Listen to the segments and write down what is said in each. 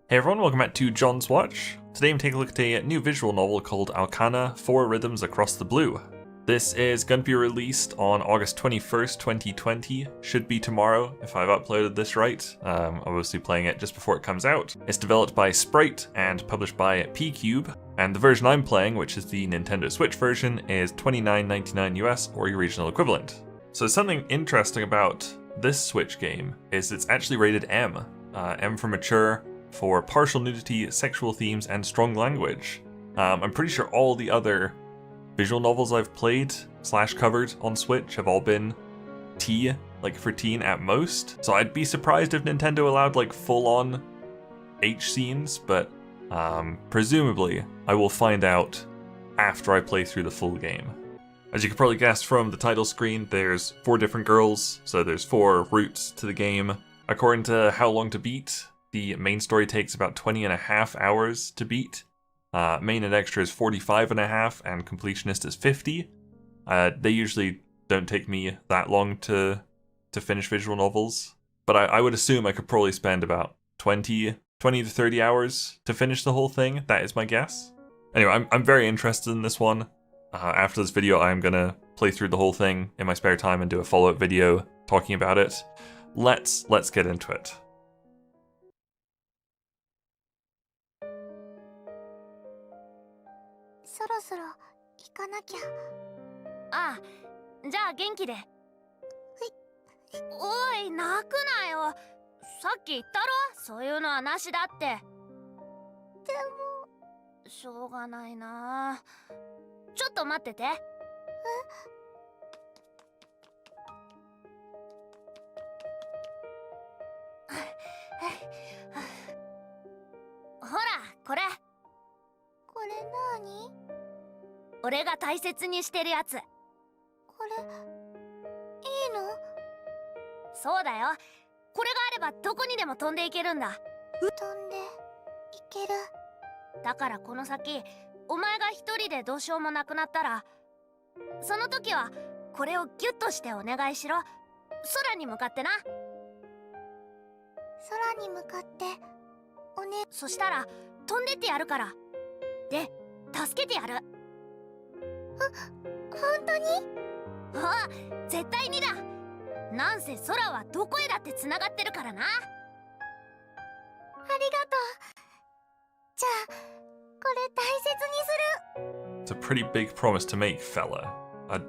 Hey everyone, welcome back to John's Watch. Today I'm taking a look at a new visual novel called Aokana, 4 Rhythms Across the Blue. This is going to be released on August 21st, 2020. Should be tomorrow, if I've uploaded this right. I'm obviously playing it just before it comes out. It's developed by Sprite and published by P-Cube. And the version I'm playing, which is the Nintendo Switch version, is $29.99 US or your regional equivalent. So something interesting about this Switch game is it's actually rated M. M for mature, for partial nudity, sexual themes, and strong language. I'm pretty sure all the other visual novels I've played / covered on Switch have all been T, like for teen at most. So I'd be surprised if Nintendo allowed like full-on H scenes, but presumably I will find out after I play through the full game. As you can probably guess from the title screen, there's 4 different girls, so there's 4 routes to the game. According to How Long to Beat, the main story takes about 20.5 hours to beat. Main and extra is 45.5, and completionist is 50. They usually don't take me that long to finish visual novels, but I would assume I could probably spend about 20 to 30 hours to finish the whole thing. That is my guess. Anyway, I'm very interested in this one. After this video, I'm gonna play through the whole thing in my spare time and do a follow-up video talking about it. Let's get into it. そろそろ行かなきゃ。ああ、じゃあ元気で。おい、泣くなよ。さっき言ったろ、そういうのはなしだって。でもしょうがないな。ちょっと待ってて。ほら、これ。これ何？俺が大切にしてるやつ。これいいの？そうだよ。これがあればどこにでも飛んでいけるんだ。飛んでいける。だからこの先、お前が一人でどうしようもなくなったら、その時はこれをギュッとしてお願いしろ。空に向かってな。空に向かってそしたら飛んでってやるから。で、助けてやる。本当に？あ、絶対にだ。なんせ空はどこへだってつながってるからな。ありがとう。じゃあこれ大切にする。 It's a pretty big promise to make, fella.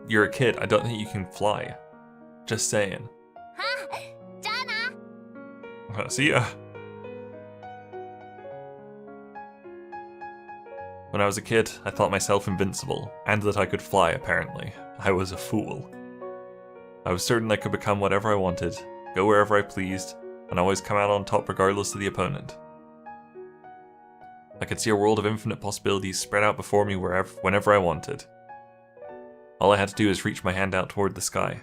You're a kid, I don't think you can fly. Just saying. はあ、じゃあな。 See ya. When I was a kid, I thought myself invincible, and that I could fly, apparently. I was a fool. I was certain I could become whatever I wanted, go wherever I pleased, and always come out on top regardless of the opponent. I could see a world of infinite possibilities spread out before me whenever I wanted. All I had to do was reach my hand out toward the sky.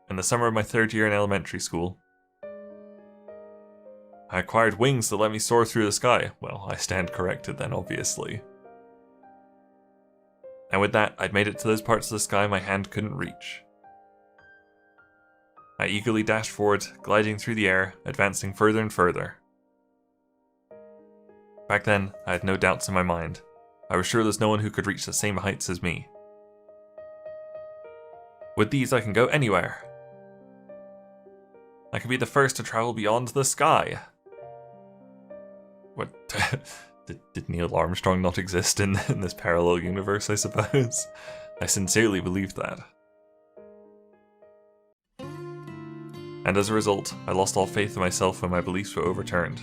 In the summer of my 3rd year in elementary school, I acquired wings that let me soar through the sky. Well, I stand corrected then, obviously. And with that, I'd made it to those parts of the sky my hand couldn't reach. I eagerly dashed forward, gliding through the air, advancing further and further. Back then, I had no doubts in my mind. I was sure there's no one who could reach the same heights as me. With these, I can go anywhere. I can be the first to travel beyond the sky. What? Did Neil Armstrong not exist in this parallel universe, I suppose? I sincerely believed that. And as a result, I lost all faith in myself when my beliefs were overturned.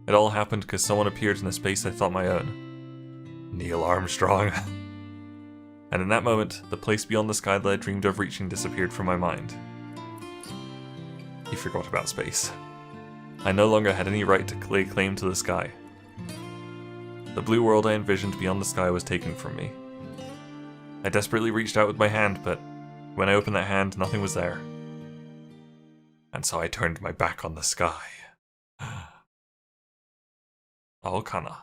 It all happened because someone appeared in a space I thought my own. Neil Armstrong. And in that moment, the place beyond the sky that I dreamed of reaching disappeared from my mind. He forgot about space. I no longer had any right to lay claim to the sky. The blue world I envisioned beyond the sky was taken from me. I desperately reached out with my hand, but when I opened that hand, nothing was there. And so I turned my back on the sky. Aokana.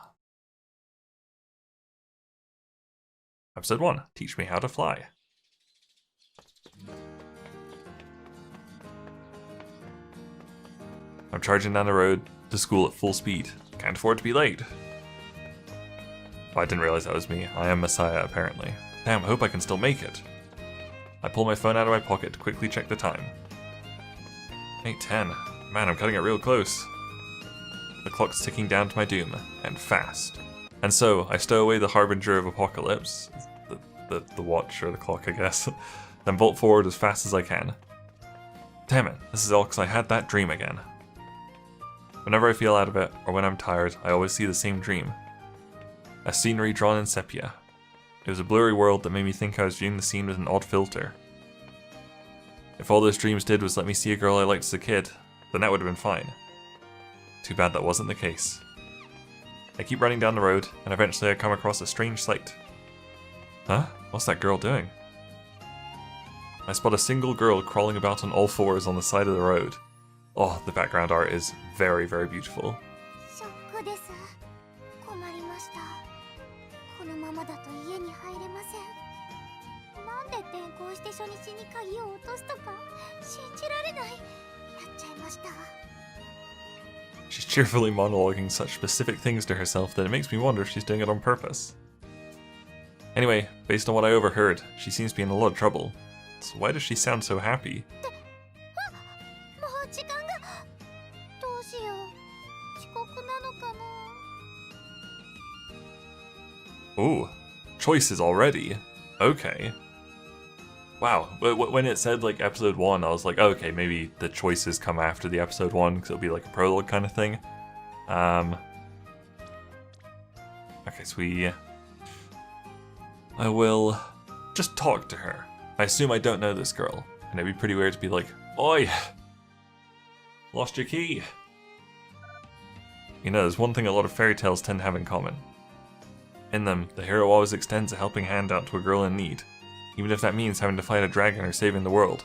Episode 1. Teach me how to fly. I'm charging down the road to school at full speed. Can't afford to be late. Oh, I didn't realize that was me. I am Messiah, apparently. Damn, I hope I can still make it. I pull my phone out of my pocket to quickly check the time. 8:10. Man, I'm cutting it real close. The clock's ticking down to my doom, and fast. And so, I stow away the harbinger of apocalypse, the watch or the clock, I guess, then bolt forward as fast as I can. Damn it, this is all because I had that dream again. Whenever I feel out of it, or when I'm tired, I always see the same dream. A scenery drawn in sepia. It was a blurry world that made me think I was viewing the scene with an odd filter. If all those dreams did was let me see a girl I liked as a kid, then that would have been fine. Too bad that wasn't the case. I keep running down the road, and eventually I come across a strange sight. Huh? What's that girl doing? I spot a single girl crawling about on all fours on the side of the road. Oh, the background art is very, very beautiful. ショックです。困りました。このままだと家に入れません。なんで転校して初日に鍵を落とすとか信じられない。やっちゃいました。 She's cheerfully monologuing such specific things to herself that it makes me wonder if she's doing it on purpose. Anyway, based on what I overheard, she seems to be in a lot of trouble. So why does she sound so happy? もう時間が。どうしよう。遅刻なのかな。 Ooh, choices already. Okay. Wow, when it said like episode 1, I was like, oh, okay, maybe the choices come after the episode 1 because it'll be like a prologue kind of thing. Okay, so I will just talk to her. I assume I don't know this girl, and it'd be pretty weird to be like, oi! Lost your key! You know, there's one thing a lot of fairy tales tend to have in common. In them, the hero always extends a helping hand out to a girl in need, even if that means having to fight a dragon or saving the world.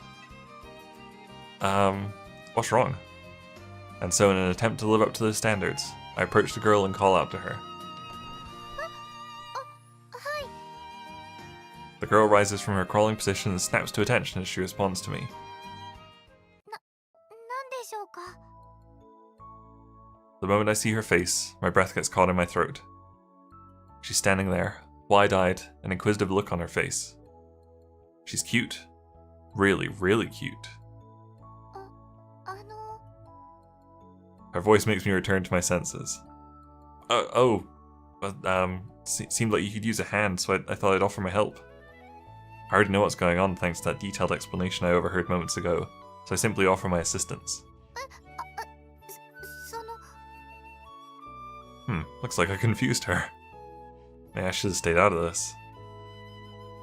What's wrong? And so in an attempt to live up to those standards, I approach the girl and call out to her. The girl rises from her crawling position and snaps to attention as she responds to me. なんでしょうか。 The moment I see her face, my breath gets caught in my throat. She's standing there, wide-eyed, an inquisitive look on her face. She's cute. Really, really cute. あの。 Her voice makes me return to my senses. Seemed like you could use a hand, so I thought I'd offer my help. I already know what's going on thanks to that detailed explanation I overheard moments ago, so I simply offer my assistance. その。 Looks like I confused her. Maybe I should have stayed out of this.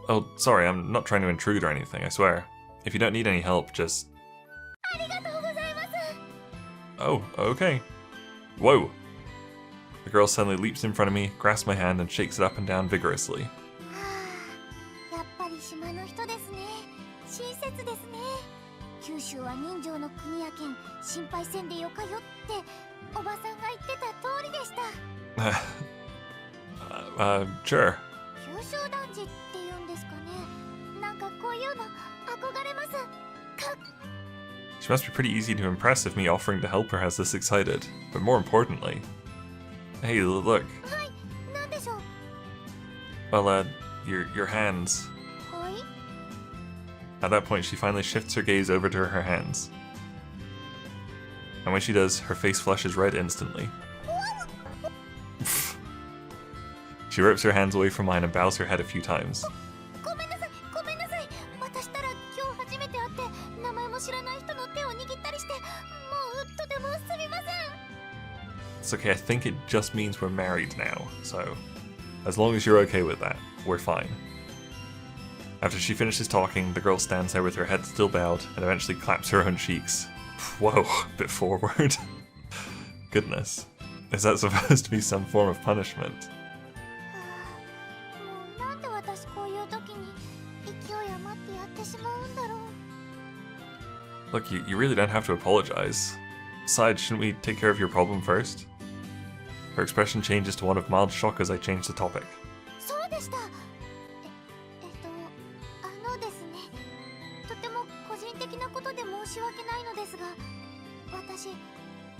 Oh, sorry, I'm not trying to intrude or anything, I swear. If you don't need any help, just... ありがとうございます。 Oh, okay. Whoa! The girl suddenly leaps in front of me, grasps my hand, and shakes it up and down vigorously. はあ、やっぱり島の人ですね。親切ですね。九州は人情の国やけん、心配せんでよかよっておばさんが言ってた通りでした。Sure. 九州男児って言うんですかね。なんかこういうの憧れます。She must be pretty easy to impress if me offering to help her has this excited. But more importantly... Hey, look. はい、なんでしょう。 Well, your hands. はい。 At that point, she finally shifts her gaze over to her hands. And when she does, her face flushes red instantly. She rips her hands away from mine and bows her head a few times. ごめんなさい、ごめんなさい。私たら今日初めて会って名前も知らない人の手を握ったりして、もうとてもすみません。 It's okay, I think it just means we're married now, so as long as you're okay with that, we're fine. After she finishes talking, the girl stands there with her head still bowed and eventually claps her own cheeks. Whoa, a bit forward. Goodness. Is that supposed to be some form of punishment? もうなんで私こういう時に勢い余ってやってしまうんだろう。 Look, you really don't have to apologize. Besides, shouldn't we take care of your problem first? Her expression changes to one of mild shock as I change the topic. そうでした。ですね。とても個人的なことで申し訳ないのですが、私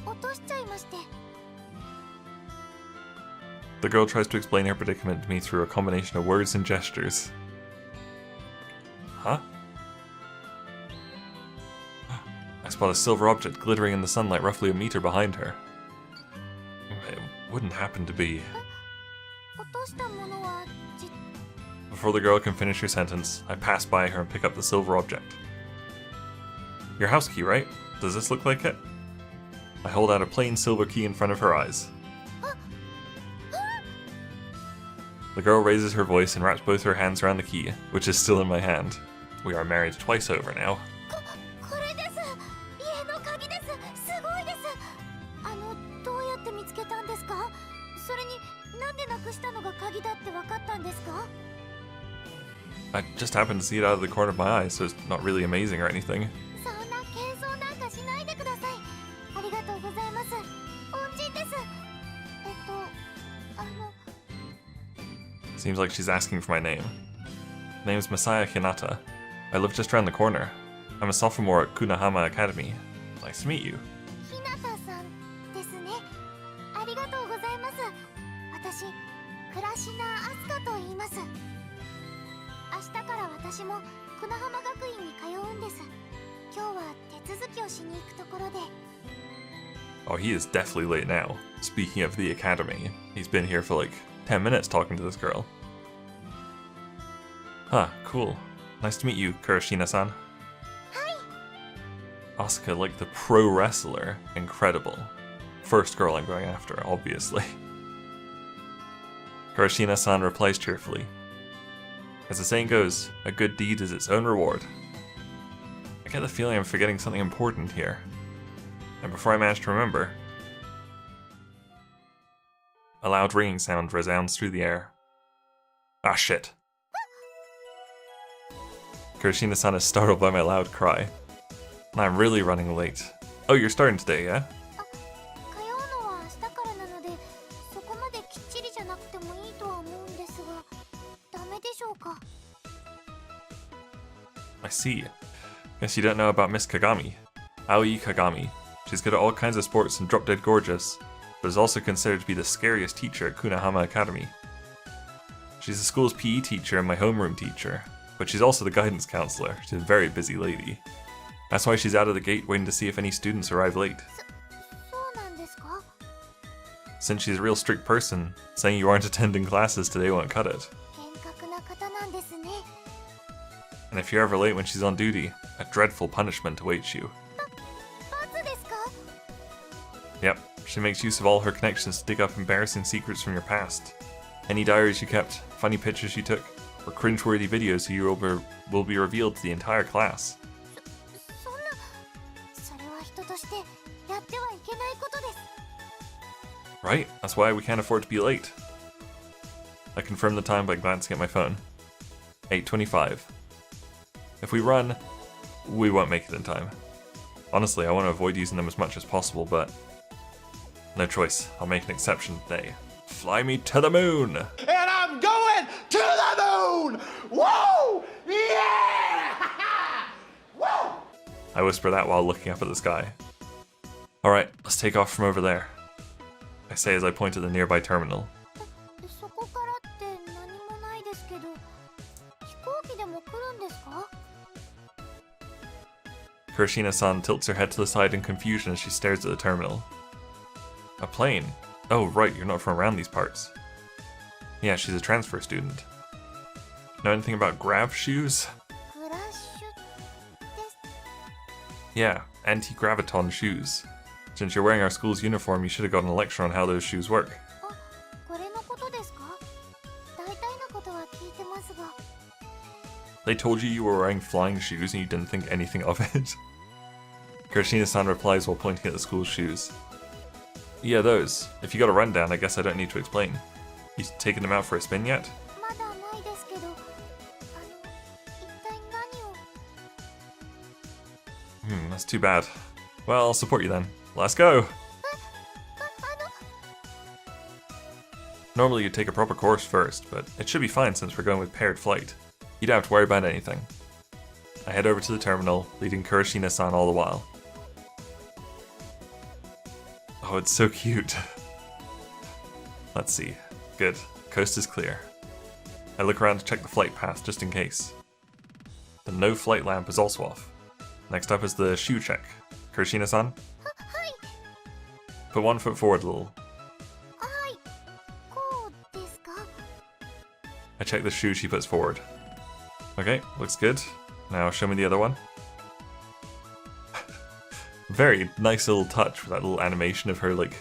落としちゃいまして。 The girl tries to explain her predicament to me through a combination of words and gestures. Huh? I spot a silver object glittering in the sunlight roughly a meter behind her. It wouldn't happen to be... 落としたものは Before the girl can finish her sentence, I pass by her and pick up the silver object. Your house key, right? Does this look like it? I hold out a plain silver key in front of her eyes. The girl raises her voice and wraps both her hands around the key, which is still in my hand. We are married twice over now. これです。家の鍵です。すごいです。どうやって見つけたんですか？それになんでなくしたのが鍵だってわかったんですか？ I just happened to see it out of the corner of my eye, so it's not really amazing or anything. そんな謙遜なんかしないでください。ありがとうございます。恩人です。Seems like she's asking for my name. My name is Masaya Hinata. I live just around the corner. I'm a sophomore at Kunahama Academy. Nice to meet you. ひなたさんですね。ありがとうございます。私、倉科明日香と言います。明日から私も久名浜学院に通うんです。今日は手続きをしに行くところで。 Oh, he is definitely late now. Speaking of the academy, he's been here for like 10 minutes talking to this girl. Huh, cool. Nice to meet you, Kurashina-san. Hi. Asuka, like the pro wrestler. Incredible. First girl I'm going after, obviously. Kurashina-san replies cheerfully. As the saying goes, a good deed is its own reward. I get the feeling I'm forgetting something important here. And before I manage to remember, a loud ringing sound resounds through the air. Ah, shit. Kurashina-san is startled by my loud cry. And I'm really running late. Oh, you're starting today, yeah? 通うのは明日からなので、そこまできっちりじゃなくてもいいとは思うんですが、ダメでしょうか? I see. Guess you don't know about Miss Kagami. Aoi Kagami. She's good at all kinds of sports and drop-dead gorgeous, but is also considered to be the scariest teacher at Kunahama Academy. She's the school's PE teacher and my homeroom teacher, but she's also the guidance counselor. She's a very busy lady. That's why she's out of the gate waiting to see if any students arrive late. そうなんですか? Since she's a real strict person, saying you aren't attending classes today won't cut it. 厳格な方なんですね。 And if you're ever late when she's on duty, a dreadful punishment awaits you. 罰ですか? Yep, she makes use of all her connections to dig up embarrassing secrets from your past. Any diaries you kept, funny pictures you took, or cringeworthy videos you will be revealed to the entire class. そんな、それは人としてやってはいけないことです。 Right, that's why we can't afford to be late. I confirm the time by glancing at my phone. 8:25. If we run, we won't make it in time. Honestly, I want to avoid using them as much as possible, but no choice. I'll make an exception today. Fly me to the moon! And I'm going to the moon! Whoa! Yeah! Whoa! I whisper that while looking up at the sky. Alright, let's take off from over there. I say as I point to the nearby terminal. そこからって何もないですけど、飛行機でも来るんですか? Kurashina-san tilts her head to the side in confusion as she stares at the terminal. A plane? Oh right, you're not from around these parts. Yeah, she's a transfer student. Know anything about grav shoes? クラッシュです。 Yeah, anti-graviton shoes. Since you're wearing our school's uniform, you should have gotten a lecture on how those shoes work. あ、これのことですか? 大体のことは聞いてますが。 They told you you were wearing flying shoes and you didn't think anything of it? Kurashina-san replies while pointing at the school's shoes. Yeah, those. If you got a rundown, I guess I don't need to explain. You taken them out for a spin yet? まだないですけど、一体何を? That's too bad. Well, I'll support you then. Let's go! Normally you'd take a proper course first, but it should be fine since we're going with paired flight. You don't have to worry about anything. I head over to the terminal, leading Kurashina-san all the while. Oh, it's so cute. Let's see. Good. Coast is clear. I look around to check the flight path just in case. The no flight lamp is also off. Next up is the shoe check. Kurashina-san? Put 1 foot forward a little. I check the shoe she puts forward. Okay, looks good. Now show me the other one. Very nice little touch with that little animation of her like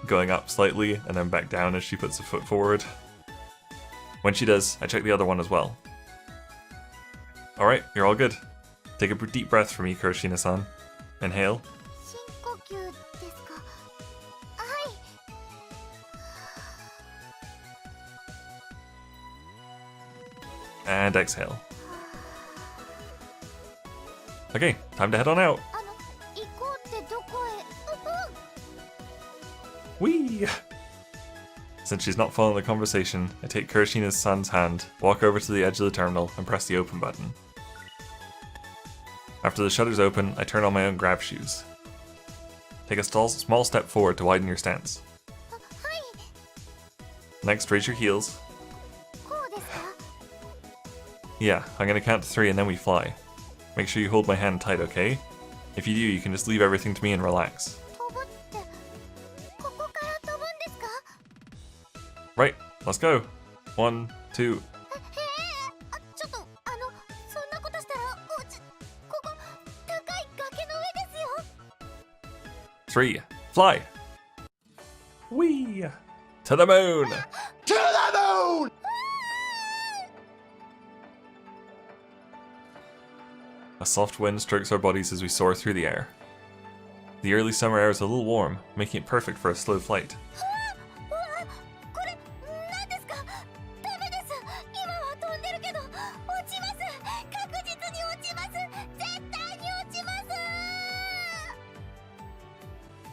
going up slightly and then back down as she puts a foot forward. When she does, I check the other one as well. Alright, you're all good. Take a deep breath for me, Kurashina-san. Inhale. And exhale. Okay, time to head on out. Whee! Since she's not following the conversation, I take Kurashina-san's hand, walk over to the edge of the terminal, and press the open button. After the shutters open, I turn on my own grab shoes. Take a small step forward to widen your stance. Next, raise your heels. Yeah, I'm gonna count to 3 and then we fly. Make sure you hold my hand tight, okay? If you do, you can just leave everything to me and relax. Right, let's go. 1, 2. 3, fly! Whee! To the moon! To the moon! A soft wind strokes our bodies as we soar through the air. The early summer air is a little warm, making it perfect for a slow flight.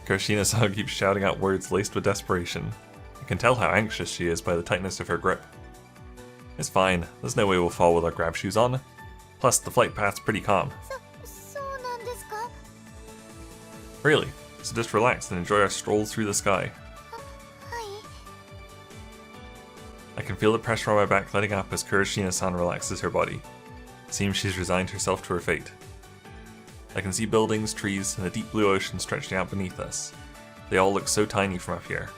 Kurashina-san keeps shouting out words laced with desperation. I can tell how anxious she is by the tightness of her grip. It's fine, there's no way we'll fall with our grab shoes on. Plus, the flight path's pretty calm. Really, so just relax and enjoy our stroll through the sky. I can feel the pressure on my back letting up as Kurashina-san relaxes her body. It seems she's resigned herself to her fate. I can see buildings, trees, and a deep blue ocean stretching out beneath us. They all look so tiny from up here.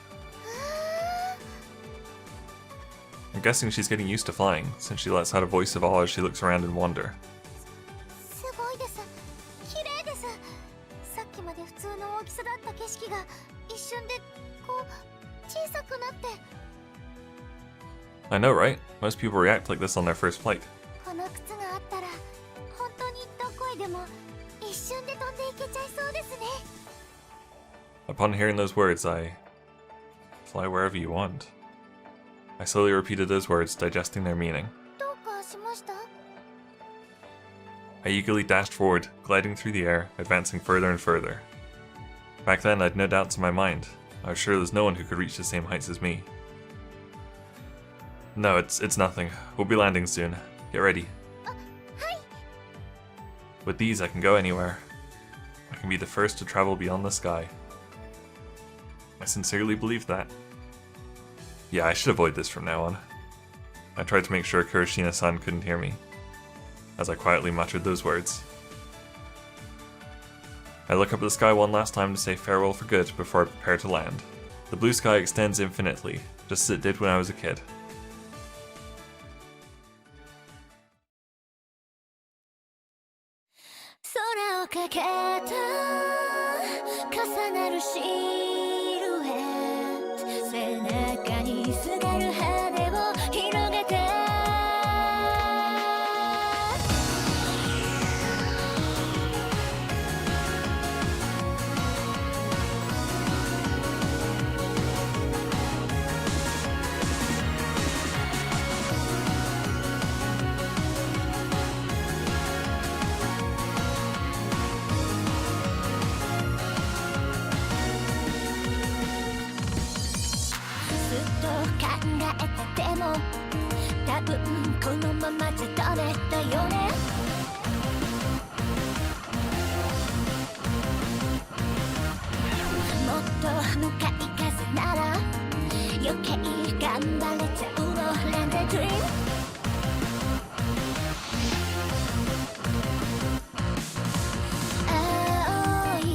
I'm guessing she's getting used to flying, since she lets out a voice of awe as she looks around in wonder. I know, right? Most people react like this on their first flight. Upon hearing those words, I fly wherever you want. I slowly repeated those words, digesting their meaning. I eagerly dashed forward, gliding through the air, advancing further and further. Back then, I'd no doubts in my mind. I was sure there's no one who could reach the same heights as me. No, it's nothing. We'll be landing soon. Get ready. With these, I can go anywhere. I can be the first to travel beyond the sky. I sincerely believe that. Yeah, I should avoid this from now on. I tried to make sure Kurashina-san couldn't hear me, as I quietly muttered those words. I look up at the sky one last time to say farewell for good before I prepare to land. The blue sky extends infinitely, just as it did when I was a kid. と向かい風なら余計頑張れちゃうの Land the dream青い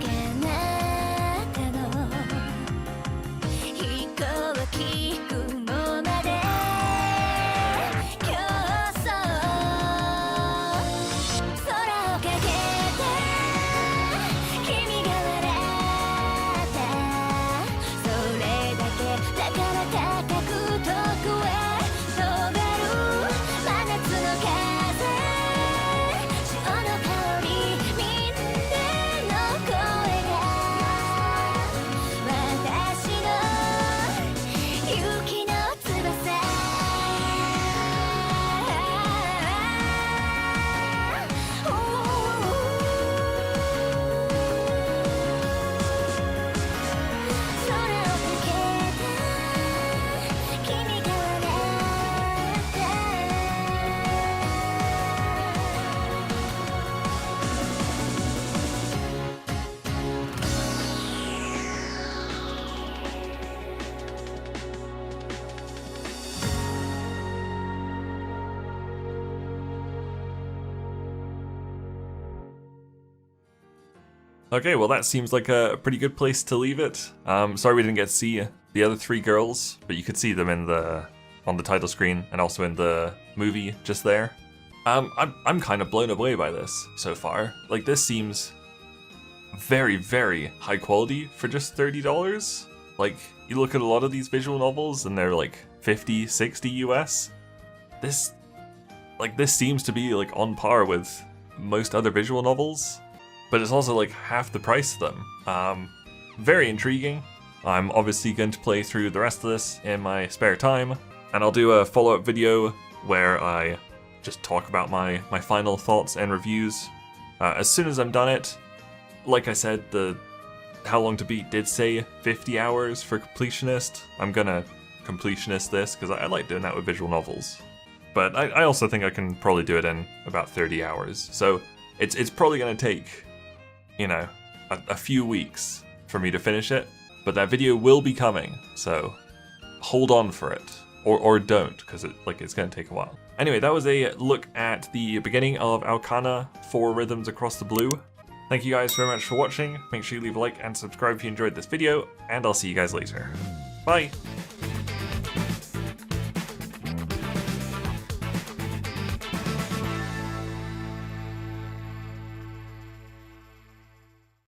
彼方の飛行機雲まで競争空をかけて君が笑ったそれだけだから高く遠くへ飛べる真夏の風潮の香りみんなの声が私の勇気の翼空をかけて君が笑った Okay, well that seems like a pretty good place to leave it. Sorry we didn't get to see the other three girls, but you could see them in on the title screen and also in the movie just there. I'm kind of blown away by this so far. Like, this seems very, very high quality for just $30. Like, you look at a lot of these visual novels and they're like 50, 60 US. This seems to be like on par with most other visual novels, but it's also like half the price of them. Very intriguing. I'm obviously going to play through the rest of this in my spare time, and I'll do a follow-up video where I just talk about my final thoughts and reviews as soon as I'm done it. Like I said, the How Long to Beat did say 50 hours for completionist. I'm gonna completionist this because I like doing that with visual novels. But I also think I can probably do it in about 30 hours. So it's probably gonna take, you know, a few weeks for me to finish it. But that video will be coming, so hold on for it. Or don't, because it's gonna take a while. Anyway, that was a look at the beginning of Aokana, 4 Rhythms Across the Blue. Thank you guys very much for watching. Make sure you leave a like and subscribe if you enjoyed this video, and I'll see you guys later. Bye!